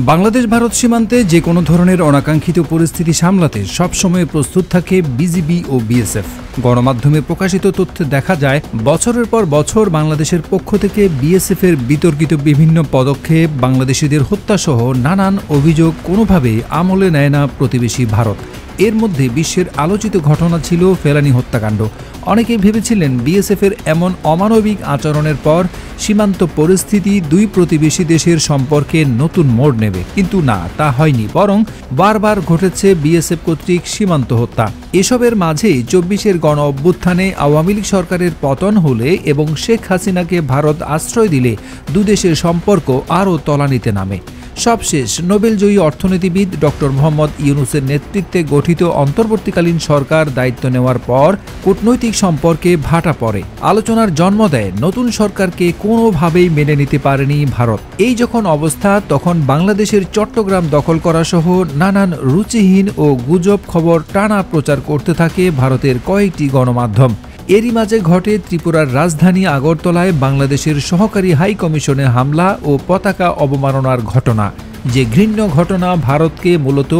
বাংলাদেশ ভারত সীমান্তে যে কোনো ধরনের অনাকাঙ্ক্ষিত পরিস্থিতি সামলাতে সবসময় প্রস্তুত থাকে বিজিবি ও বিএসএফ। গণমাধ্যমে প্রকাশিত তথ্যে দেখা যায়, বছরের পর বছর বাংলাদেশের পক্ষ থেকে বিএসএফের বিতর্কিত বিভিন্ন পদক্ষেপ, বাংলাদেশিদের হত্যাসহ নানান অভিযোগ কোনোভাবেই আমলে নেয় না প্রতিবেশী ভারত। এর মধ্যে বিশ্বের আলোচিত ঘটনা ছিল ফেলানী হত্যাকাণ্ড। অনেকেই ভেবেছিলেন বিএসএফের এমন অমানবিক আচরণের পর সীমান্ত পরিস্থিতি দুই প্রতিবেশী দেশের সম্পর্কে নতুন মোড় নেবে, কিন্তু না, তা হয়নি। বরং বারবার ঘটেছে বিএসএফ কর্তৃক সীমান্ত হত্যা। এসবের মাঝেই ২৪-এর গণ অভ্যুত্থানে আওয়ামী লীগ সরকারের পতন হলে এবং শেখ হাসিনাকে ভারত আশ্রয় দিলে দুদেশের সম্পর্ক আরও তলানিতে নামে। সবশেষ নোবেলজয়ী অর্থনীতিবিদ ডক্টর মোহাম্মদ ইউনূসের নেতৃত্বে গঠিত অন্তর্বর্তীকালীন সরকার দায়িত্ব নেওয়ার পর কূটনৈতিক সম্পর্কে ভাটা পড়ে। আলোচনার জন্ম দেয় নতুন সরকারকে কোনোভাবেই মেনে নিতে পারেনি ভারত। এই যখন অবস্থা, তখন বাংলাদেশের চট্টগ্রাম দখল করা সহ নানান রুচিহীন ও গুজব খবর টানা প্রচার করতে থাকে ভারতের কয়েকটি গণমাধ্যম। এরই মাঝে ঘটে ত্রিপুরার রাজধানী আগরতলায় বাংলাদেশের সহকারী হাই কমিশনে হামলা ও পতাকা অবমাননার ঘটনা, যে ঘৃণ্য ঘটনা ভারতকে মূলত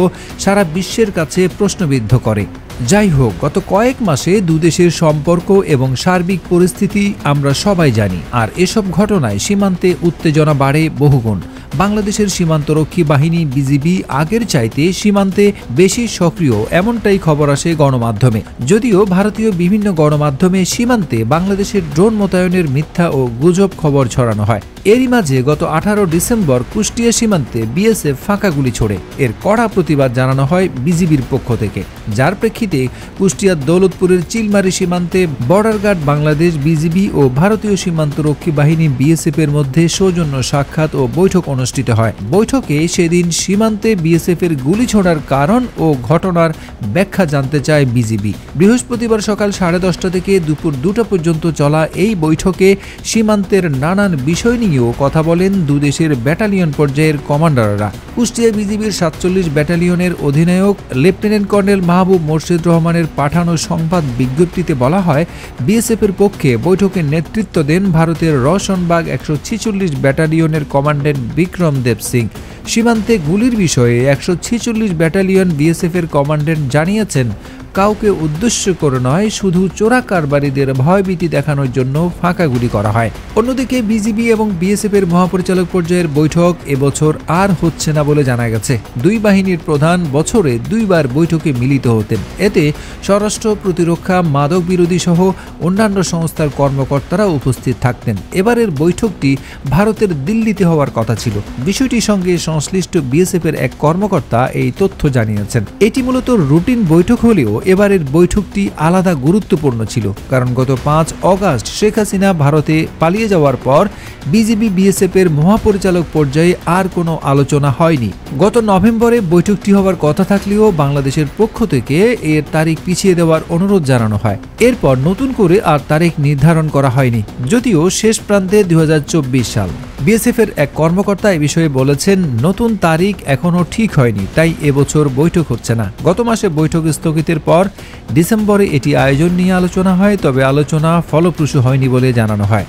সারা বিশ্বের কাছে প্রশ্নবিদ্ধ করে। যাই হোক, গত কয়েক মাসে দুদেশের সম্পর্ক এবং সার্বিক পরিস্থিতি আমরা সবাই জানি, আর এসব ঘটনায় সীমান্তে উত্তেজনা বাড়ে বহুগুণ। বাংলাদেশের সীমান্তরক্ষী বাহিনী বিজিবি আগের চাইতে সীমান্তে বেশি সক্রিয়, এমনটাই খবর আসে গণমাধ্যমে। যদিও ভারতীয় বিভিন্ন গণমাধ্যমে সীমান্তে বাংলাদেশের ড্রোন মোতায়েনের মিথ্যা ও গুজব খবর ছড়ানো হয়। এরই মাঝে গত ১৮ ডিসেম্বর কুষ্টিয়া সীমান্তে বিএসএফ ফাঁকা গুলি ছোড়ে। এর কড়া প্রতিবাদ জানানো হয় বিজিবির পক্ষ থেকে, যার প্রেক্ষিতে কুষ্টিয়ার দৌলতপুরের চিলমারি সীমান্তে বর্ডার গার্ড বাংলাদেশ বিজিবি ও ভারতীয় সীমান্তরক্ষী বাহিনী বিএসএফ এর মধ্যে সৌজন্য সাক্ষাৎ ও বৈঠক অনুষ্ঠিত হয়। বৈঠকে সেদিন সীমান্তে বিএসএফ এর গুলি ছোড়ার কারণ ও ঘটনার ব্যাখ্যা জানতে চায় বিজিবি। বৃহস্পতিবার সকাল 10:30 থেকে দুপুর 2টা পর্যন্ত চলা এই বৈঠকে সীমান্তের নানান বিষয় নিয়েও কথা বলেন দুদেশের ব্যাটালিয়ন পর্যায়ের কমান্ডাররা। কুষ্টিয়া বিজিবির 47 ব্যাটালিয়নের অধিনায়ক লেফটেন্যান্ট কর্নেল মাহবুব মোর্শেদ রহমানের পাঠানো সংবাদ বিজ্ঞপ্তিতে বলা হয়, বিএসএফ এর পক্ষে বৈঠকে নেতৃত্ব দেন ভারতের রওশনবাগ 146 ব্যাটালিয়নের কমান্ড্যান্ট বিক্রম দেব সিং। সীমান্তে গুলির বিষয়ে 146 ব্যাটালিয়ন বিএসএফ এর কমান্ড্যান্ট জানিয়েছেন, কাউকে উদ্দেশ্য করে নয়, শুধু চোরা কারবারিদের ভয়ভীতি দেখানোর জন্য ফাঁকা গুলি করা হয়। অন্যদিকে বিজিবি এবং বিএসএফ এর মহাপরিচালক পর্যায়ের বৈঠক এবছর আর হচ্ছে না বলে জানা গেছে। দুই বাহিনীর প্রধান বছরে 2 বার বৈঠকে মিলিত হতেন। এতে স্বরাষ্ট্র, প্রতিরক্ষা, মাদক বিরোধী সহ অন্যান্য সংস্থার কর্মকর্তারা উপস্থিত থাকতেন। এবারের বৈঠকটি ভারতের দিল্লিতে হওয়ার কথা ছিল। বিষয়টির সঙ্গে সংশ্লিষ্ট বিএসএফ এর এক কর্মকর্তা এই তথ্য জানিয়েছেন। এটি মূলত রুটিন বৈঠক হলেও এবারের বৈঠকটি আলাদা গুরুত্বপূর্ণ ছিল, কারণ গত 5 অগাস্ট শেখ হাসিনা ভারতে পালিয়ে যাওয়ার পর বিজিবি বিএসএফ এর মহাপরিচালক পর্যায়ে আর কোনো আলোচনা হয়নি। গত নভেম্বরে বৈঠকটি হওয়ার কথা থাকলেও বাংলাদেশের পক্ষ থেকে এর তারিখ পিছিয়ে দেওয়ার অনুরোধ জানানো হয়। এরপর নতুন করে আর তারিখ নির্ধারণ করা হয়নি, যদিও শেষ প্রান্তে 2024 সাল। বিএসএফ এর এক কর্মকর্তা এ বিষয়ে বলেছেন, নতুন তারিখ এখনও ঠিক হয়নি, তাই এবছর বৈঠক হচ্ছে না। গত মাসে বৈঠক স্থগিতের পর ডিসেম্বরে এটি আয়োজন নিয়ে আলোচনা হয়, তবে আলোচনা ফলপ্রসূ হয়নি বলে জানানো হয়।